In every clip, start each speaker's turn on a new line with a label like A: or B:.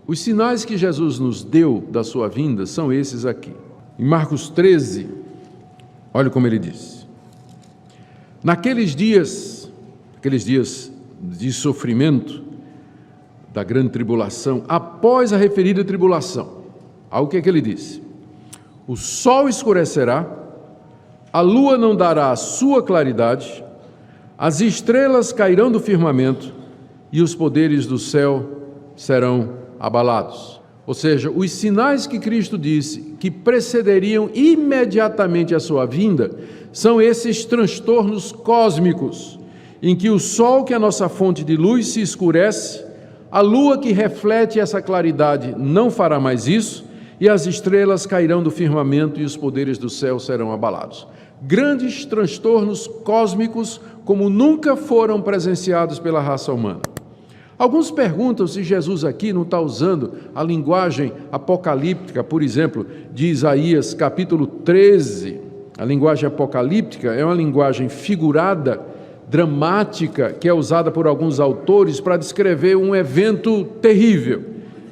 A: Os sinais que Jesus nos deu da sua vinda são esses aqui. Em Marcos 13, olha como ele diz: naqueles dias de sofrimento, da grande tribulação, após a referida tribulação, olha o que é que ele disse: o sol escurecerá, a lua não dará a sua claridade, as estrelas cairão do firmamento e os poderes do céu serão abalados. Ou seja, os sinais que Cristo disse que precederiam imediatamente a sua vinda são esses transtornos cósmicos, em que o sol, que é a nossa fonte de luz, se escurece, a lua que reflete essa claridade não fará mais isso, e as estrelas cairão do firmamento e os poderes do céu serão abalados. Grandes transtornos cósmicos como nunca foram presenciados pela raça humana. Alguns perguntam se Jesus aqui não está usando a linguagem apocalíptica, por exemplo, de Isaías capítulo 13. A linguagem apocalíptica é uma linguagem figurada, dramática, que é usada por alguns autores para descrever um evento terrível.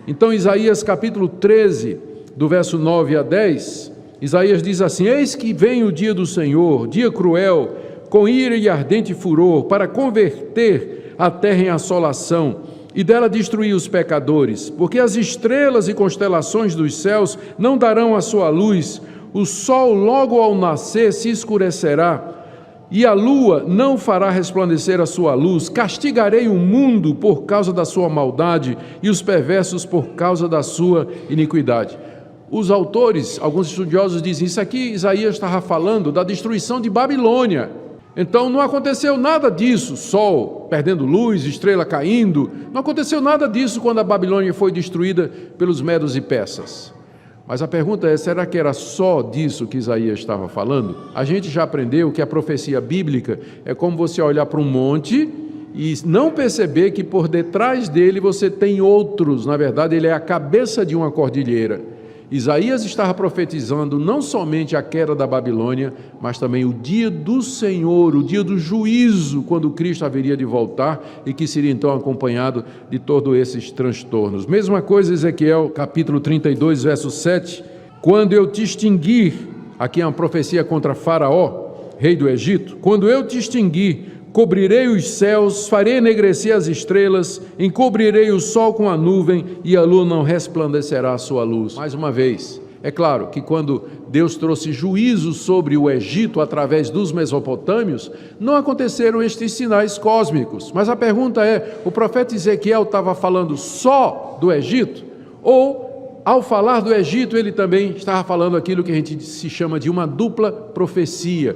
A: Então, Isaías capítulo 13, do verso 9 a 10, Isaías diz assim: eis que vem o dia do Senhor, dia cruel, com ira e ardente furor, para converter a terra em assolação e dela destruir os pecadores, porque as estrelas e constelações dos céus não darão a sua luz, o sol logo ao nascer se escurecerá, e a lua não fará resplandecer a sua luz. Castigarei o mundo por causa da sua maldade e os perversos por causa da sua iniquidade. Os autores, alguns estudiosos dizem, isso aqui Isaías estava falando da destruição de Babilônia. Então não aconteceu nada disso, sol perdendo luz, estrela caindo, não aconteceu nada disso quando a Babilônia foi destruída pelos medos e persas. Mas a pergunta é, será que era só disso que Isaías estava falando? A gente já aprendeu que a profecia bíblica é como você olhar para um monte e não perceber que por detrás dele você tem outros. Na verdade, ele é a cabeça de uma cordilheira. Isaías estava profetizando não somente a queda da Babilônia, mas também o dia do Senhor, o dia do juízo, quando Cristo haveria de voltar e que seria então acompanhado de todos esses transtornos. Mesma coisa, Ezequiel capítulo 32, verso 7, quando eu te extinguir, aqui é uma profecia contra Faraó, rei do Egito, quando eu te extinguir, cobrirei os céus, farei enegrecer as estrelas, encobrirei o sol com a nuvem e a lua não resplandecerá a sua luz. Mais uma vez, é claro que quando Deus trouxe juízo sobre o Egito através dos mesopotâmios, não aconteceram estes sinais cósmicos. Mas a pergunta é, o profeta Ezequiel estava falando só do Egito? Ou, ao falar do Egito, ele também estava falando aquilo que a gente se chama de uma dupla profecia?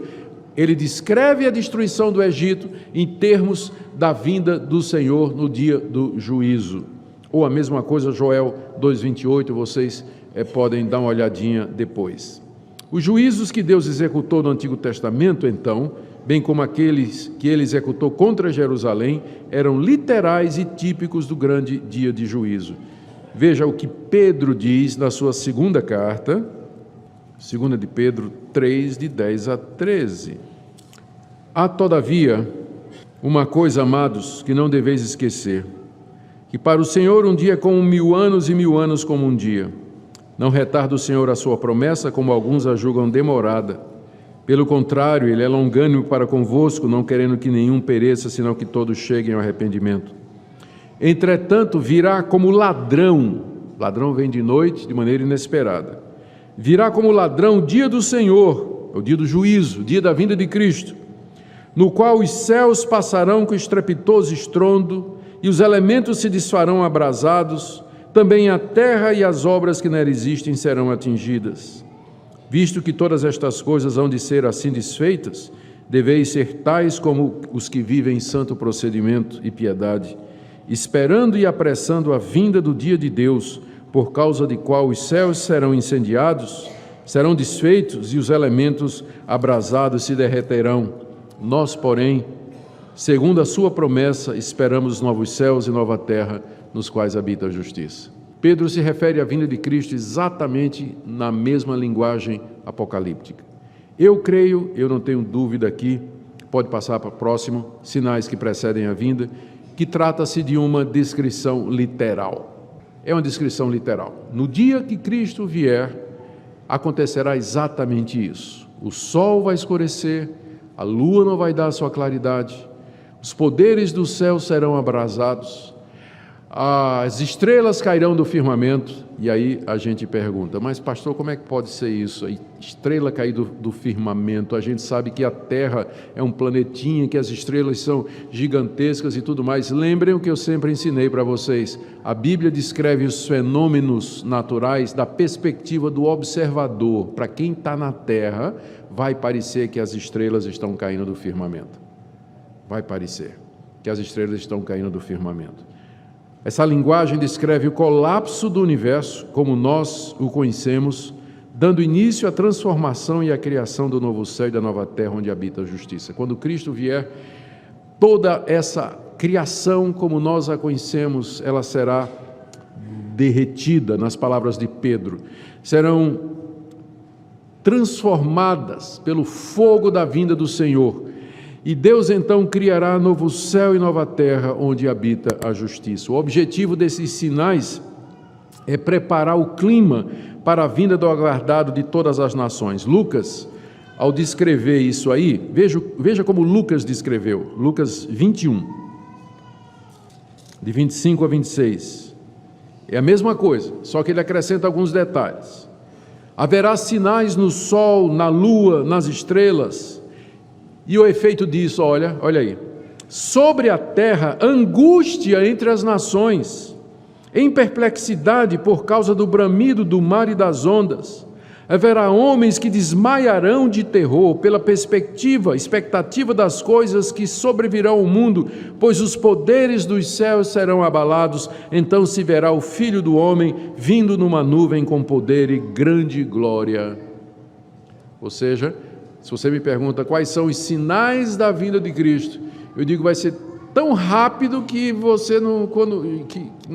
A: Ele descreve a destruição do Egito em termos da vinda do Senhor no dia do juízo. Ou a mesma coisa, Joel 2,28, vocês podem dar uma olhadinha depois. Os juízos que Deus executou no Antigo Testamento, então, bem como aqueles que ele executou contra Jerusalém, eram literais e típicos do grande dia de juízo. Veja o que Pedro diz na sua segunda carta, 2 de Pedro 3, de 10 a 13. Há, todavia, uma coisa, amados, que não deveis esquecer, que para o Senhor um dia é como 1000 anos e 1000 anos como um dia. Não retarda o Senhor a sua promessa, como alguns a julgam demorada. Pelo contrário, Ele é longânimo para convosco, não querendo que nenhum pereça, senão que todos cheguem ao arrependimento. Entretanto, virá como ladrão vem de noite, de maneira inesperada. Virá como ladrão o dia do Senhor, o dia do juízo, o dia da vinda de Cristo, no qual os céus passarão com estrepitoso estrondo e os elementos se desfarão abrasados, também a terra e as obras que nela existem serão atingidas. Visto que todas estas coisas hão de ser assim desfeitas, deveis ser tais como os que vivem em santo procedimento e piedade, esperando e apressando a vinda do dia de Deus, por causa de qual os céus serão incendiados, serão desfeitos e os elementos abrasados se derreterão. Nós, porém, segundo a sua promessa, esperamos novos céus e nova terra, nos quais habita a justiça. Pedro se refere à vinda de Cristo exatamente na mesma linguagem apocalíptica. Eu creio, eu não tenho dúvida aqui, pode passar para o próximo, sinais que precedem a vinda, que trata-se de uma descrição literal. é uma descrição literal. No dia que Cristo vier, acontecerá exatamente isso. O sol vai escurecer, a lua não vai dar a sua claridade, os poderes do céu serão abrasados, as estrelas cairão do firmamento. E aí a gente pergunta, mas pastor, como é que pode ser isso? A estrela cair do firmamento, a gente sabe que a Terra é um planetinha, que as estrelas são gigantescas e tudo mais. Lembrem o que eu sempre ensinei para vocês, a Bíblia descreve os fenômenos naturais da perspectiva do observador. Para quem está na Terra, vai parecer que as estrelas estão caindo do firmamento, vai parecer que as estrelas estão caindo do firmamento. Essa linguagem descreve o colapso do universo, como nós o conhecemos, dando início à transformação e à criação do novo céu e da nova terra, onde habita a justiça. Quando Cristo vier, toda essa criação, como nós a conhecemos, ela será derretida, nas palavras de Pedro. Serão transformadas pelo fogo da vinda do Senhor. E Deus então criará novo céu e nova terra, onde habita a justiça. O objetivo desses sinais é preparar o clima para a vinda do aguardado de todas as nações. Lucas, ao descrever isso aí, veja como Lucas descreveu, Lucas 21, de 25 a 26. É a mesma coisa, só que ele acrescenta alguns detalhes. Haverá sinais no sol, na lua, nas estrelas. E o efeito disso, olha aí. Sobre a terra, angústia entre as nações, em perplexidade por causa do bramido do mar e das ondas. Haverá homens que desmaiarão de terror pela expectativa das coisas que sobrevirão ao mundo, pois os poderes dos céus serão abalados. Então se verá o Filho do Homem vindo numa nuvem com poder e grande glória. Ou seja, se você me pergunta quais são os sinais da vinda de Cristo, eu digo vai ser tão rápido que você não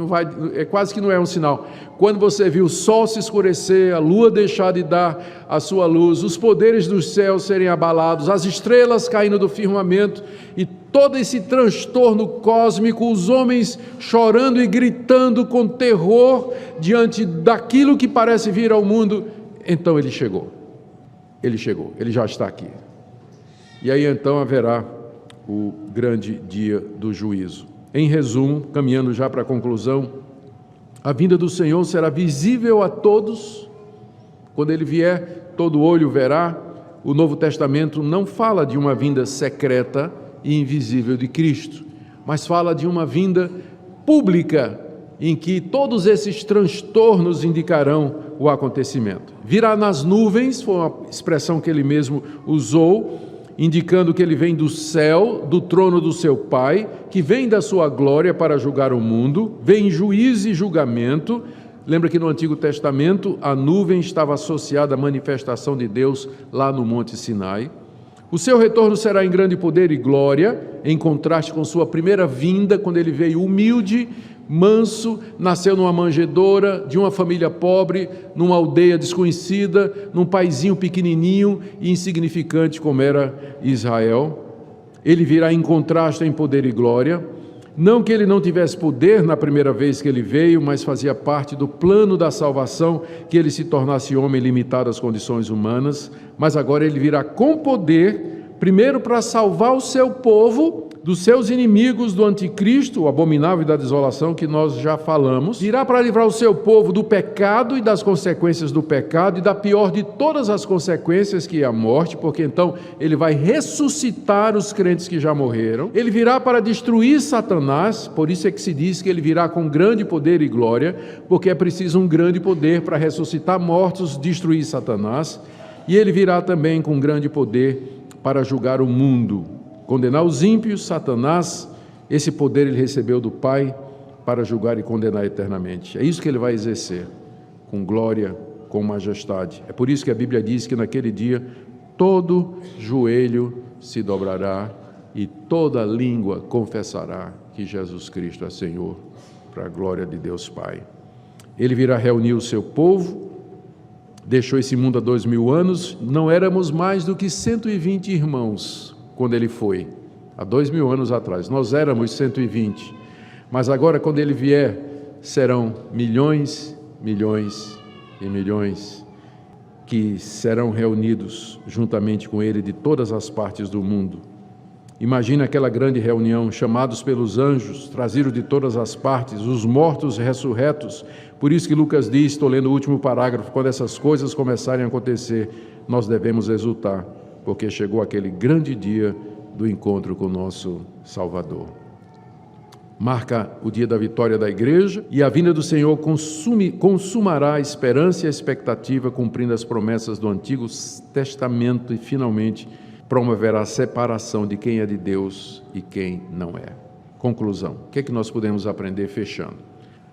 A: vai, quase que não é um sinal. Quando você viu o sol se escurecer, a lua deixar de dar a sua luz, os poderes dos céus serem abalados, as estrelas caindo do firmamento e todo esse transtorno cósmico, os homens chorando e gritando com terror diante daquilo que parece vir ao mundo, então ele chegou, ele já está aqui. E aí então haverá o grande dia do juízo. Em resumo, caminhando já para a conclusão, a vinda do Senhor será visível a todos. Quando ele vier, todo olho verá. O Novo Testamento não fala de uma vinda secreta e invisível de Cristo, mas fala de uma vinda pública, em que todos esses transtornos indicarão o acontecimento. Virá nas nuvens, foi uma expressão que ele mesmo usou, indicando que ele vem do céu, do trono do seu Pai, que vem da sua glória para julgar o mundo, vem juízo e julgamento. Lembra que no Antigo Testamento a nuvem estava associada à manifestação de Deus lá no Monte Sinai. O seu retorno será em grande poder e glória, em contraste com sua primeira vinda, quando ele veio humilde, manso, nasceu numa manjedoura, de uma família pobre, numa aldeia desconhecida, num paizinho pequenininho e insignificante como era Israel. Ele virá em contraste em poder e glória. Não que ele não tivesse poder na primeira vez que ele veio, mas fazia parte do plano da salvação, que ele se tornasse homem limitado às condições humanas, mas agora ele virá com poder, primeiro para salvar o seu povo dos seus inimigos, do anticristo, o abominável e da desolação, que nós já falamos. Virá para livrar o seu povo do pecado e das consequências do pecado, e da pior de todas as consequências, que é a morte, porque então ele vai ressuscitar os crentes que já morreram. Ele virá para destruir Satanás, por isso é que se diz que ele virá com grande poder e glória, porque é preciso um grande poder para ressuscitar mortos, destruir Satanás. E ele virá também com grande poder para julgar o mundo, condenar os ímpios. Satanás, esse poder ele recebeu do Pai para julgar e condenar eternamente. É isso que ele vai exercer, com glória, com majestade. É por isso que a Bíblia diz que naquele dia todo joelho se dobrará e toda língua confessará que Jesus Cristo é Senhor, para a glória de Deus Pai. Ele virá reunir o seu povo. Deixou esse mundo há 2000 anos, não éramos mais do que 120 irmãos quando ele foi, há 2000 anos atrás. Nós éramos 120, mas agora quando ele vier, serão milhões, milhões e milhões que serão reunidos juntamente com ele de todas as partes do mundo. Imagina aquela grande reunião, chamados pelos anjos, trazidos de todas as partes, os mortos ressurretos. Por isso que Lucas diz, estou lendo o último parágrafo, quando essas coisas começarem a acontecer, nós devemos exultar, porque chegou aquele grande dia do encontro com o nosso Salvador. Marca o dia da vitória da igreja e a vinda do Senhor consumará a esperança e a expectativa, cumprindo as promessas do Antigo Testamento e finalmente promoverá a separação de quem é de Deus e quem não é. Conclusão, o que é que nós podemos aprender fechando?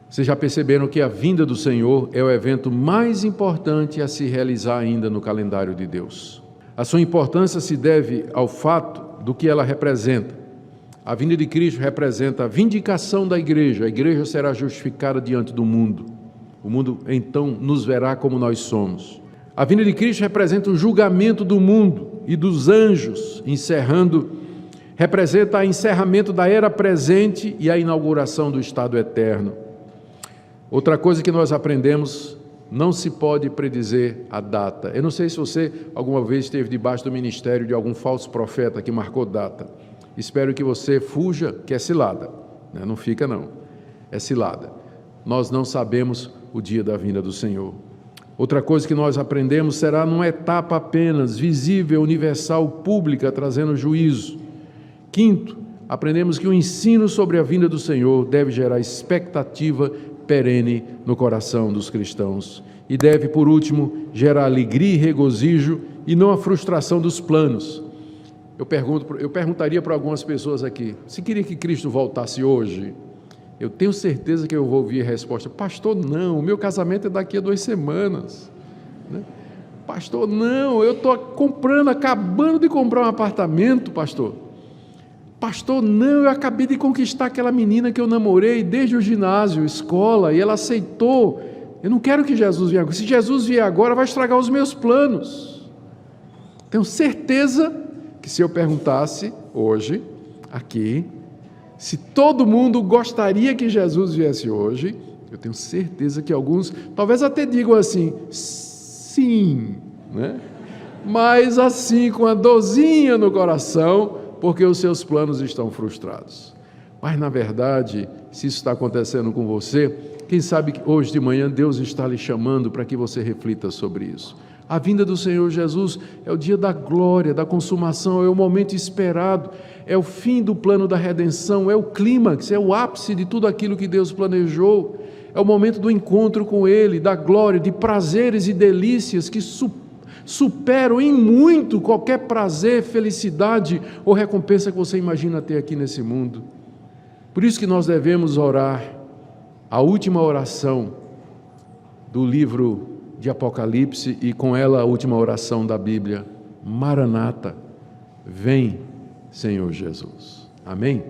A: Vocês já perceberam que a vinda do Senhor é o evento mais importante a se realizar ainda no calendário de Deus. A sua importância se deve ao fato do que ela representa. A vinda de Cristo representa a vindicação da igreja. A igreja será justificada diante do mundo. O mundo então nos verá como nós somos. A vinda de Cristo representa o julgamento do mundo e dos anjos, representa o encerramento da era presente e a inauguração do estado eterno. Outra coisa que nós aprendemos, não se pode predizer a data. Eu não sei se você alguma vez esteve debaixo do ministério de algum falso profeta que marcou data. Espero que você fuja, que é cilada, né? Não fica não, é cilada. Nós não sabemos o dia da vinda do Senhor. Outra coisa que nós aprendemos será numa etapa apenas, visível, universal, pública, trazendo juízo. Quinto, aprendemos que o ensino sobre a vinda do Senhor deve gerar expectativa perene no coração dos cristãos. E deve, por último, gerar alegria e regozijo e não a frustração dos planos. Eu perguntaria para algumas pessoas aqui, se queria que Cristo voltasse hoje, eu tenho certeza que eu vou ouvir a resposta, pastor, não, o meu casamento é daqui a 2 semanas. Né? Pastor, não, eu estou acabando de comprar um apartamento, pastor. Pastor, não, eu acabei de conquistar aquela menina que eu namorei desde o ginásio, escola, e ela aceitou. Eu não quero que Jesus venha agora. Se Jesus vier agora, vai estragar os meus planos. Tenho certeza que se eu perguntasse hoje, aqui, se todo mundo gostaria que Jesus viesse hoje, eu tenho certeza que alguns, talvez até digam assim, sim, né? Mas assim, com a dorzinha no coração, porque os seus planos estão frustrados. Mas, na verdade, se isso está acontecendo com você, quem sabe que hoje de manhã Deus está lhe chamando para que você reflita sobre isso. A vinda do Senhor Jesus é o dia da glória, da consumação, é o momento esperado, é o fim do plano da redenção, é o clímax, é o ápice de tudo aquilo que Deus planejou, é o momento do encontro com Ele, da glória, de prazeres e delícias que superam em muito qualquer prazer, felicidade ou recompensa que você imagina ter aqui nesse mundo. Por isso que nós devemos orar a última oração do livro de Apocalipse e com ela a última oração da Bíblia, Maranata, vem Senhor Jesus. Amém?